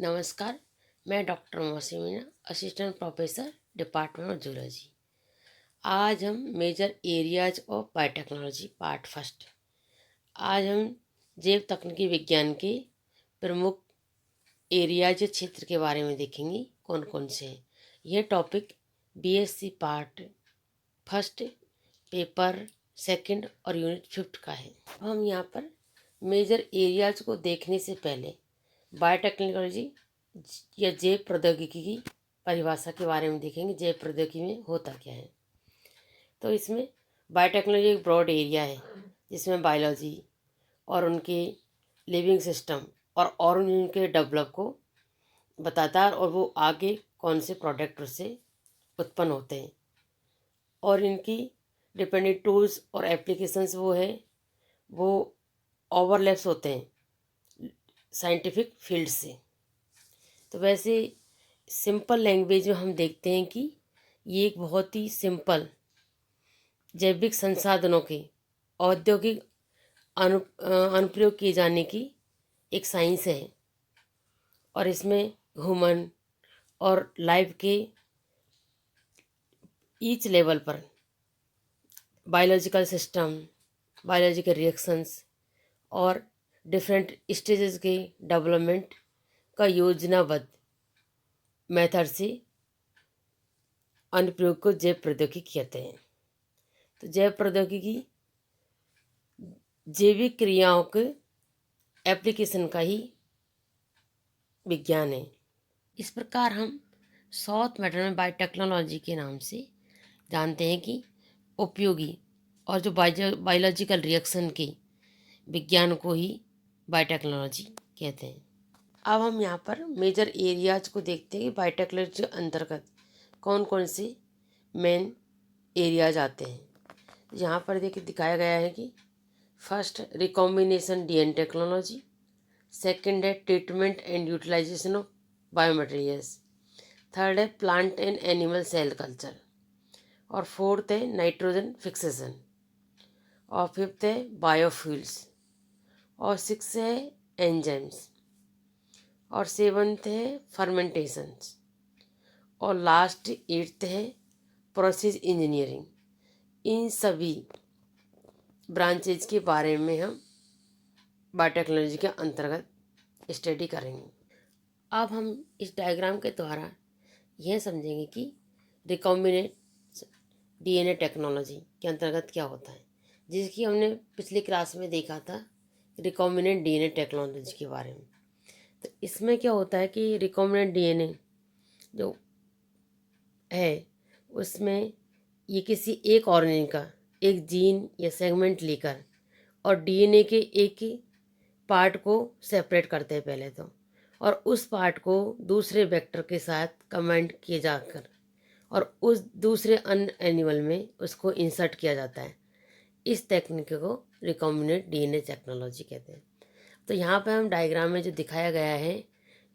नमस्कार। मैं doctor Mausi Meena, assistant professor, department of zoology. आज हम major areas of biotechnology part first. आज हम जैव तकनीकी विज्ञान के प्रमुख एरियाज क्षेत्र के बारे में देखेंगे, कौन कौन से हैं। यह topic BSc part first paper second और यूनिट फिफ्थ का है। हम यहाँ पर मेजर एरियाज को देखने से पहले बायोटेक्नोलॉजी या जैव प्रौद्योगिकी की परिभाषा के बारे में देखेंगे। जैव प्रौद्योगिकी में होता क्या है। तो इसमें बायोटेक्नोलॉजी एक ब्रॉड एरिया है जिसमें बायोलॉजी और उनके लिविंग सिस्टम और उनके डेवलप को बताता है, और वो आगे कौन से प्रोडक्ट उससे उत्पन्न होते हैं और इनकी डिपेंडेंट टूल्स और एप्लीकेशंस वो ओवरलैप्स होते हैं साइंटिफिक फील्ड से। तो वैसे सिंपल लैंग्वेज में हम देखते हैं कि ये एक बहुत ही सिंपल जैविक संसाधनों के औद्योगिक अनुप्रयोग किए जाने की एक साइंस है, और इसमें ह्यूमन और लाइफ के ईच लेवल पर बायोलॉजिकल सिस्टम, बायोलॉजिकल रिएक्शंस और डिफरेंट स्टेजेस के डेवलपमेंट का योजनाबद्ध मेथड से अनुप्रयोग को जैव प्रौद्योगिकी कहते हैं। तो जैव प्रौद्योगिकी जैविक क्रियाओं के एप्लीकेशन का ही विज्ञान है। इस प्रकार हम साउथ मैटर में बायोटेक्नोलॉजी के नाम से जानते हैं कि उपयोगी और जो बायोलॉजिकल रिएक्शन के विज्ञान को ही बायोटेक्नोलॉजी कहते हैं। अब हम यहाँ पर मेजर एरियाज को देखते हैं कि बायोटेक्नोलॉजी के अंतर्गत कौन कौन से मेन एरियाज आते हैं। यहाँ पर देखिए दिखाया गया है कि first recombination DNA technology, second है treatment and utilization of biomaterials, third है plant and animal cell culture, और फोर्थ है नाइट्रोजन फिक्सेशन, और फिफ्थ है बायोफ्यूल्स, और सिक्स है एंजाइम्स, और सेवन्थ है फर्मेंटेशंस, और लास्ट एट्थ है प्रोसेस इंजीनियरिंग। इन सभी ब्रांचेज के बारे में हम बायोटेक्नोलॉजी के अंतर्गत स्टडी करेंगे। अब हम इस डायग्राम के द्वारा यह समझेंगे कि रिकॉम्बिनेंट डीएनए टेक्नोलॉजी के अंतर्गत क्या होता है, जिसकी हमने पिछली क्लास में देखा था रिकॉम्बिनेंट डीएनए टेक्नोलॉजी के बारे में। तो इसमें क्या होता है कि रिकॉम्बिनेंट डीएनए जो है उसमें ये किसी एक ऑर्गेनिज्म का एक जीन या सेगमेंट लेकर और डीएनए के एक ही पार्ट को सेपरेट करते हैं पहले तो, और उस पार्ट को दूसरे वेक्टर के साथ कमेंट किए जाकर और उस दूसरे अन्य एनिमल में उसको इंसर्ट किया जाता है। इस टेक्निक को रिकॉम्बिनेंट डीएनए टेक्नोलॉजी कहते हैं। तो यहाँ पर हम डायग्राम में जो दिखाया गया है,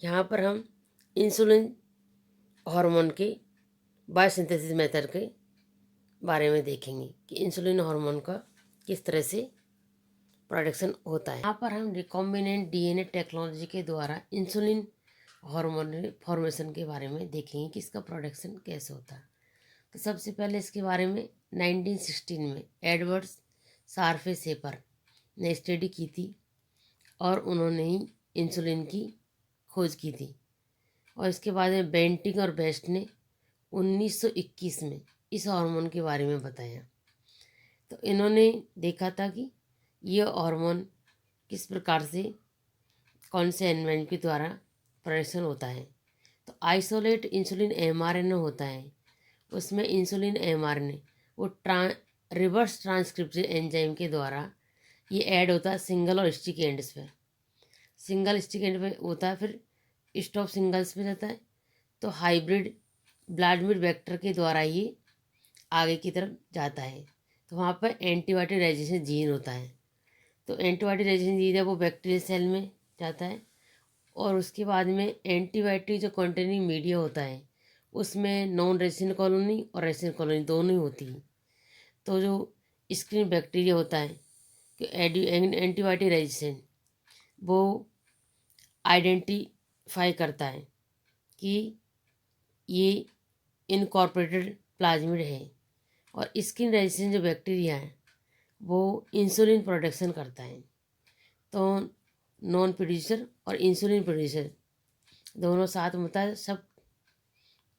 यहाँ पर हम इंसुलिन हार्मोन के बायोसिंथेसिस मेथड के बारे में देखेंगे कि इंसुलिन हार्मोन का किस तरह से प्रोडक्शन होता है। यहाँ पर हम रिकॉम्बिनेंट डीएनए टेक्नोलॉजी के द्वारा इंसुलिन हार्मोन फॉर्मेशन के बारे में देखेंगे कि इसका प्रोडक्शन कैसे होता है। तो सबसे पहले इसके बारे में 1916 में एडवर्ड शार्फे शेपर ने स्टडी की थी, और उन्होंने ही इंसुलिन की खोज की थी। और इसके बाद में बेंटिंग और बेस्ट ने 1921 में इस हार्मोन के बारे में बताया। तो इन्होंने देखा था कि यह हार्मोन किस प्रकार से कौन से एंजाइम के द्वारा प्रोडक्शन होता है। तो आइसोलेट इंसुलिन एमआरएनए होता है, उसमें इंसुलिन एमआरएनए वो रिवर्स ट्रांसक्रिप्शन एंजाइम के द्वारा ये ऐड होता है सिंगल और स्टिक एंड्स पे। सिंगल स्टिक एंड पे होता है, फिर स्टॉप सिंगल्स पे रहता है। तो हाइब्रिड ब्लाडमिड वेक्टर के द्वारा ये आगे की तरफ जाता है। तो वहाँ पर एंटीबायोटिक रेजिस्टेंस जीन होता है। तो एंटीबायोटिक रेजिस्टेंस जीन है वो बैक्टीरियल सेल में जाता है, और उसके बाद में एंटीबायोटिक जो कंटेनिंग मीडिया होता है उसमें नॉन रेजिस्टेंट कॉलोनी और रेजिस्टेंट कॉलोनी दोनों ही होती हैं। तो जो स्क्रीन बैक्टीरिया होता है कि एंटीबायोटिक रेजिस्टेंट वो करता है कि ये इनकॉर्पोरेटेड प्लाज्मिड है, और स्किन रेजिस्टेंट जो बैक्टीरिया है वो इंसुलिन प्रोडक्शन करता है। तो नॉन प्रोड्यूसर और इंसुलिन प्रोड्यूसर दोनों साथ में होता है, सब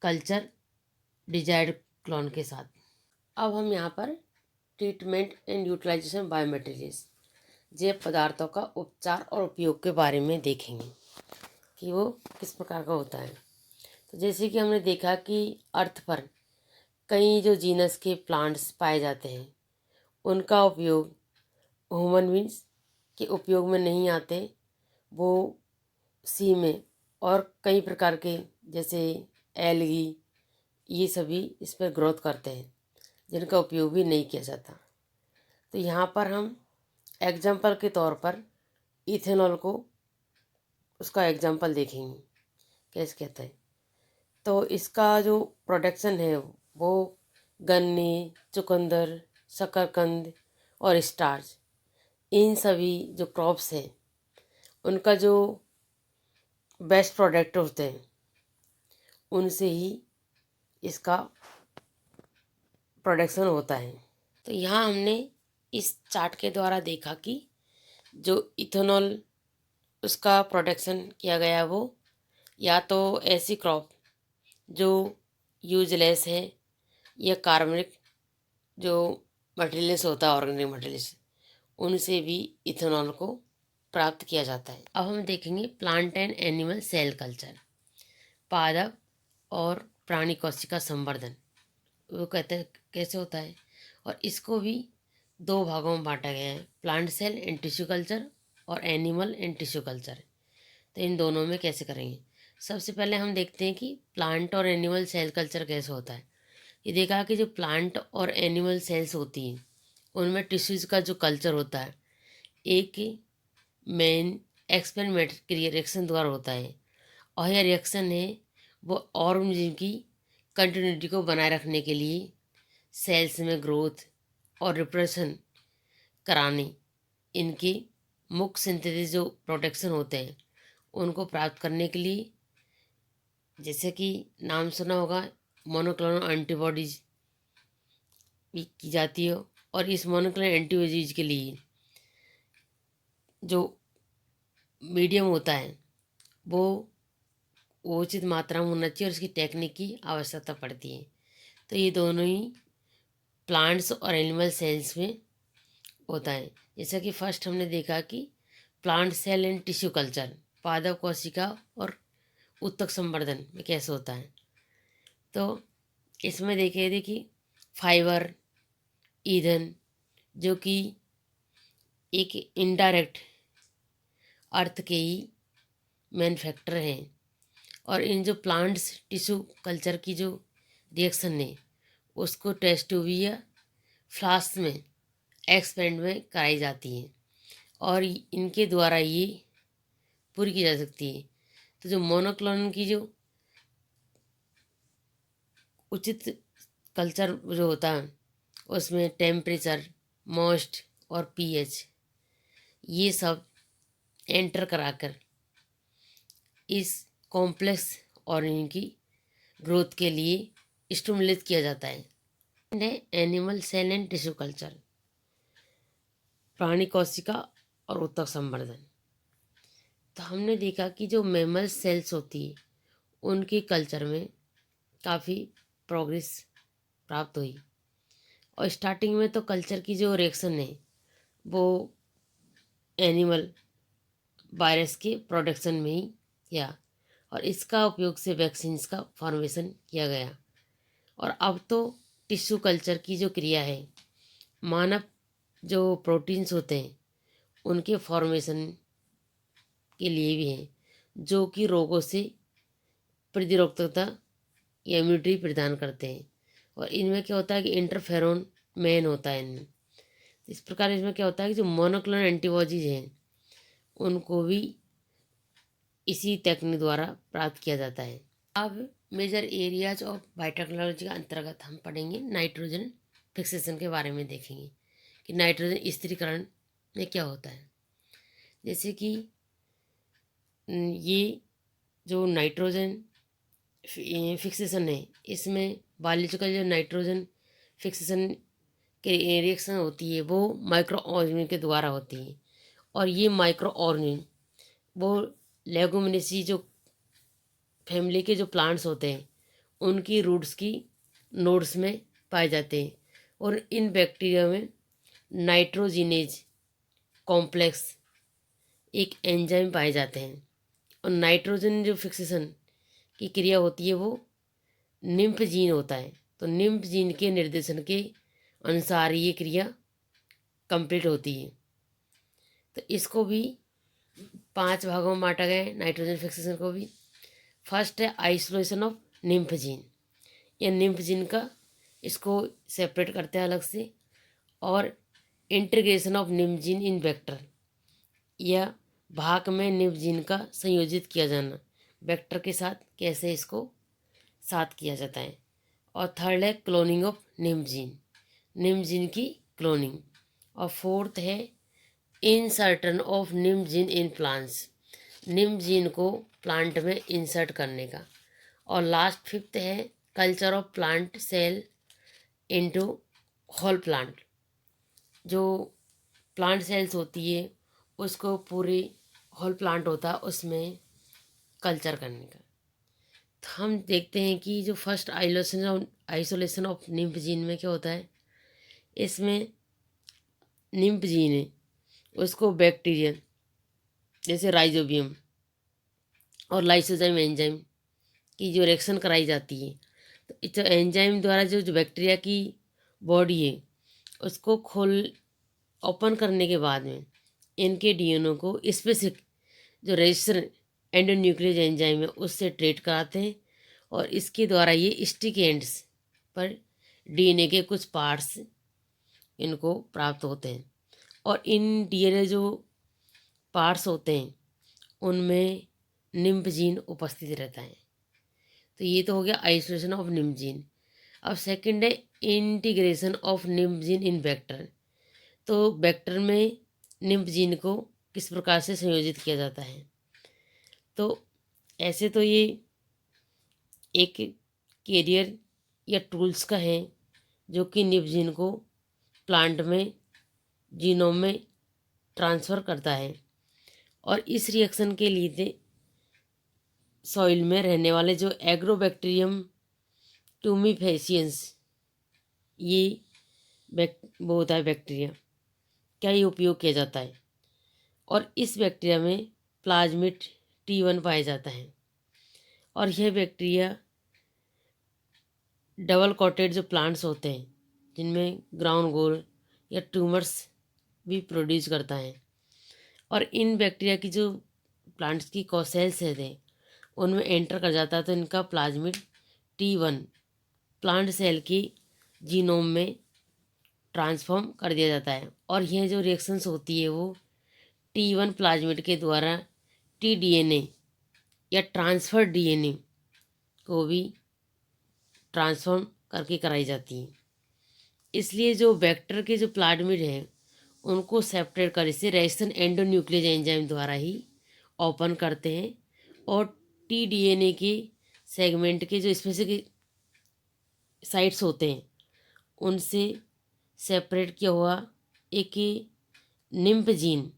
कल्चर डिजायर्ड क्लोन के साथ। अब हम यहाँ पर ट्रीटमेंट एंड यूटिलाइजेशन बायोमेटेरियल्स, जैव पदार्थों का उपचार और उपयोग के बारे में देखेंगे कि वो किस प्रकार का होता है। तो जैसे कि हमने देखा कि अर्थ पर कई जो जीनस के प्लांट्स पाए जाते हैं, उनका उपयोग ह्यूमन बींग्स के उपयोग में नहीं आते। वो सी में और कई प्रकार के जैसे एलगी, ये सभी इस पर ग्रोथ करते हैं, जिनका उपयोग भी नहीं किया जाता। तो यहाँ पर हम एग्जाम्पल के तौर पर इथेनॉल को, उसका एग्जाम्पल देखेंगे कैसे कहते हैं। तो इसका जो प्रोडक्शन है वो गन्ने, चुकंदर, शकरकंद और स्टार्च, इन सभी जो क्रॉप्स हैं उनका जो बेस्ट प्रोडक्ट होते हैं उनसे ही इसका प्रोडक्शन होता है। तो यहाँ हमने इस चार्ट के द्वारा देखा कि जो इथेनॉल उसका प्रोडक्शन किया गया वो या तो ऐसी क्रॉप जो यूजलेस है या कार्बनिक जो मटेरियल्स होता है, ऑर्गेनिक मटेरियल्स, उनसे भी इथेनॉल को प्राप्त किया जाता है। अब हम देखेंगे plant and animal cell culture, पादप और प्राणी कोशिका संवर्धन। वो कहते हैं कैसे होता है, और इसको भी दो भागों में बांटा गया है, plant cell and tissue culture और एनिमल एंड टिश्यू कल्चर। तो इन दोनों में कैसे करेंगे। सबसे पहले हम देखते हैं कि प्लांट और एनिमल सेल कल्चर कैसे होता है। ये देखा कि जो प्लांट और एनिमल सेल्स होती हैं उनमें टिश्यूज़ का जो कल्चर होता है एक मेन एक्सपेरिमेंट के रिएक्शन द्वारा होता है, और यह रिएक्शन है वो ऑर्गेनिज्म की कंटिन्यूटी को बनाए रखने के लिए सेल्स में ग्रोथ और रिप्रेशन कराने, इनके मुख्य सिंथेसिस जो प्रोटेक्शन होते हैं उनको प्राप्त करने के लिए, जैसे कि नाम सुना होगा मोनोक्लोनल एंटीबॉडीज भी की जाती है। और इस मोनोक्लोनल एंटीबॉडीज के लिए जो मीडियम होता है वो उचित मात्रा में होना चाहिए और इसकी टेक्निक की आवश्यकता पड़ती है। तो ये दोनों ही प्लांट्स और एनिमल सेल्स में होता है। जैसा कि फर्स्ट हमने देखा कि plant cell and tissue culture, पादप कोशिका और उत्तक संवर्धन में कैसे होता है। तो इसमें देखिए फाइबर, ईंधन, जो कि एक इनडायरेक्ट अर्थ के ही मैन्युफैक्चर हैं, और इन जो प्लांट्स टिश्यू कल्चर की जो रिएक्शन है उसको टेस्ट ट्यूब या फ्लास्क में एक्सपेरिमेंट में कराई जाती है, और इनके द्वारा ये पूरी की जा सकती है। तो जो मोनोक्लोनल की जो उचित कल्चर जो होता है उसमें टेम्परेचर, मॉइस्ट और पीएच ये सब एंटर कराकर इस कॉम्प्लेक्स और इनकी ग्रोथ के लिए स्टिमुलेट किया जाता है। Animal cell and tissue culture, प्राणी कोशिका और उत्तक संवर्धन। तो हमने देखा कि जो मैमल सेल्स होती है उनके कल्चर में काफ़ी प्रोग्रेस प्राप्त हुई, और स्टार्टिंग में तो कल्चर की जो रिएक्शन है वो एनिमल वायरस के प्रोडक्शन में ही किया, और इसका उपयोग से वैक्सीन्स का फॉर्मेशन किया गया। और अब तो टिश्यू कल्चर की जो क्रिया है, मानव जो प्रोटीन्स होते हैं उनके फॉर्मेशन के लिए भी है, जो कि रोगों से प्रतिरोधकता या इम्यूनिटी प्रदान करते हैं। और इनमें क्या होता है कि इंटरफेरोन मेन होता है इनमें। इस प्रकार इसमें क्या होता है कि जो मोनोक्लोनल एंटीबॉडीज हैं उनको भी इसी टेक्निक द्वारा प्राप्त किया जाता है। अब मेजर एरियाज ऑफ बायोटेक्नोलॉजी के अंतर्गत हम पढ़ेंगे नाइट्रोजन फिक्सेशन के बारे में, देखेंगे कि नाइट्रोजन स्थिरीकरण में क्या होता है। जैसे कि ये जो नाइट्रोजन फिक्सेशन है, इसमें बायोलॉजिकल जो नाइट्रोजन फिक्सेशन के रिएक्शन होती है वो माइक्रो ऑर्गेनिज्म के द्वारा होती है। और ये माइक्रो ऑर्गेनिज्म वो लेगुमिनेसी जो फैमिली के जो प्लांट्स होते हैं उनकी रूट्स की नोड्स में पाए जाते हैं। और इन बैक्टीरिया में नाइट्रोजिनेज कॉम्प्लेक्स एक एंजाइम पाए जाते हैं। और नाइट्रोजन जो फिक्सेशन की क्रिया होती है वो निम्फ जीन होता है। तो निम्फ जीन के निर्देशन के अनुसार ये क्रिया कंप्लीट होती है। तो इसको भी 5 भागों में बांटा गया है, नाइट्रोजन फिक्सेशन को भी। फर्स्ट है आइसोलेशन ऑफ निम्फ जीन। यह निम्फ जीन का इसको सेपरेट करते हैं अलग से। और integration of nif gene in vector, यह भाग में निम्फ जीन का संयोजित किया जाना, वेक्टर के साथ कैसे इसको साथ किया जाता है। और थर्ड है cloning of nif gene, nif gene की क्लोनिंग। और फोर्थ है insertion of nif gene in plants, nif gene को प्लांट में इंसर्ट करने का। और लास्ट फिफ्थ है culture of plant cell into whole plant, जो प्लांट सेल्स होती है उसको पूरी होल प्लांट होता है उसमें कल्चर करने का। तो हम देखते हैं कि जो first isolation of nif gene में क्या होता है, इसमें निम्फ जीन है उसको बैक्टीरिया जैसे राइजोबियम और लाइसोजाइम एंजाइम की जो रिएक्शन कराई जाती है। तो इस एंजाइम द्वारा जो बैक्टीरिया की बॉडी है उसको खोल ओपन करने के बाद में इनके डीएनए को स्पेसिफिक जो रजिस्टर एंडोन्यूक्लियस एंजाइम है उससे ट्रीट कराते हैं। और इसके द्वारा ये स्टिक एंड्स पर डीएनए के कुछ पार्ट्स इनको प्राप्त होते हैं। और इन डीएनए जो पार्ट्स होते हैं उनमें निम्फ जीन उपस्थित रहता है। तो ये तो हो गया आइसोलेशन ऑफ निम्फ जीन। अब सेकंड है integration of nif gene in vector. तो वेक्टर में निम्फ जीन को किस प्रकार से संयोजित किया जाता है। तो ऐसे तो ये एक कैरियर या टूल्स का है जो कि निम्फ जीन को प्लांट में जीनोम में ट्रांसफ़र करता है। और इस रिएक्शन के लिए सॉइल में रहने वाले जो एग्रोबैक्टीरियम ट्यूमिफेसियंस, ये वो होता है बैक्टीरिया, क्या ये उपयोग किया जाता है। और इस बैक्टीरिया में प्लाज्मिड T1 पाया जाता है। और यह बैक्टीरिया डबल कोटेड जो प्लांट्स होते हैं जिनमें ग्राउंड गोल या ट्यूमर्स भी प्रोड्यूस करता है। और इन बैक्टीरिया की जो प्लांट्स की सेल्स हैं उनमें एंटर कर जाता है तो इनका प्लाज्मिड T1 प्लांट सेल की जीनोम में ट्रांसफॉर्म कर दिया जाता है। और यह जो रिएक्शंस होती है वो T1 प्लाज्मिड के द्वारा tDNA या ट्रांसफर डीएनए को भी ट्रांसफॉर्म करके कराई जाती है। इसलिए जो वेक्टर के जो प्लाज्मिड हैं उनको सेपरेट कर इसे रेजिस्टेंट एंडोन्यूक्लियस एंजाइम द्वारा ही ओपन करते हैं। और tDNA के सेगमेंट के जो स्पेसिफिक साइट्स होते हैं उनसे सेपरेट किया हुआ एक निम्फ जीन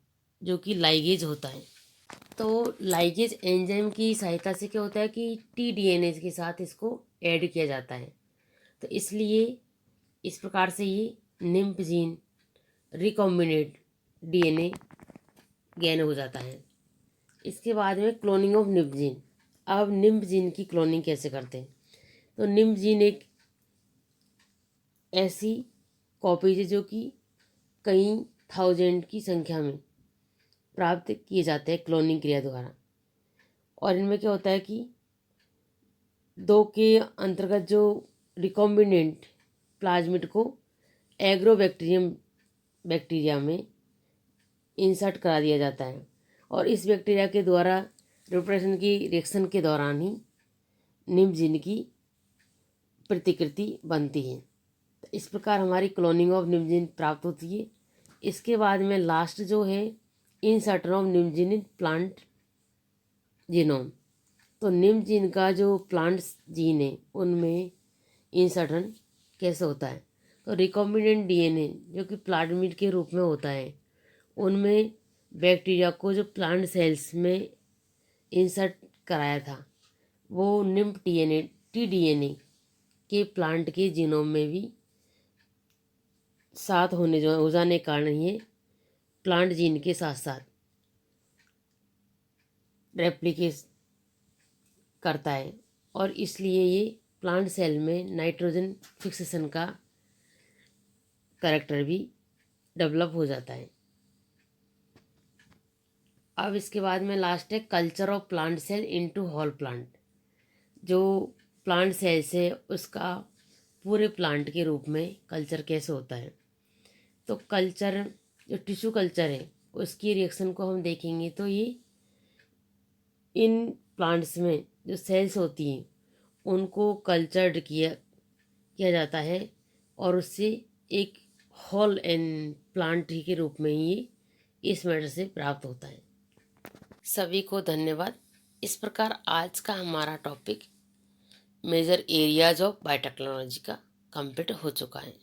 जो कि लाइगेज होता है। तो लाइगेज एंजाइम की सहायता से क्या होता है कि tDNA के साथ इसको ऐड किया जाता है। तो इसलिए इस प्रकार से ये nif gene recombinant DNA gain हो जाता है। इसके बाद में क्लोनिंग ऑफ निम्फ जीन। अब निम्फ जीन की क्लोनिंग कैसे करते हैं। तो निम्फ जीन एक ऐसी कॉपीज है जो कि कई थाउजेंड की संख्या में प्राप्त किए जाते हैं क्लोनिंग क्रिया द्वारा। और इनमें क्या होता है कि दो के अंतर्गत जो रिकॉम्बिनेंट प्लाज्मिड को बैक्टीरिया में इंसर्ट करा दिया जाता है। और इस बैक्टीरिया के द्वारा रिप्रोडक्शन की रिएक्शन के दौरान ही निम्फ जीन की प्रतिकृति बनती है। तो इस प्रकार हमारी क्लोनिंग ऑफ निम्फ जीन प्राप्त होती है। इसके बाद में लास्ट जो है insertion of nif gene in plant genome. तो निम्न जीन का जो प्लांट्स जीन है उनमें इंसर्शन कैसे होता है। तो रिकॉम्बिनेंट डीएनए जो कि प्लाज्मिड के रूप में होता है, उनमें बैक्टीरिया को जो प्लांट सेल्स में इंसर्ट कराया था, वो निम्न डीएनए टीडीएनए के प्लांट के जीनोम में भी साथ होने जो हो जाने के कारण ये प्लांट जीन के साथ साथ रेप्लिकेट करता है, और इसलिए ये प्लांट सेल में नाइट्रोजन फिक्सेशन का करैक्टर भी डेवलप हो जाता है। अब इसके बाद में लास्ट है culture of plant cell into whole plant. जो प्लांट सेल से उसका पूरे प्लांट के रूप में कल्चर कैसे होता है। तो कल्चर जो टिश्यू कल्चर है उसकी रिएक्शन को हम देखेंगे तो ये इन प्लांट्स में जो सेल्स होती हैं उनको कल्चर्ड किया जाता है, और उससे एक होल एंड प्लांट के रूप में ही ये इस मैटर से प्राप्त होता है। सभी को धन्यवाद। इस प्रकार आज का हमारा topic major areas of biotechnology का कंप्लीट हो चुका है।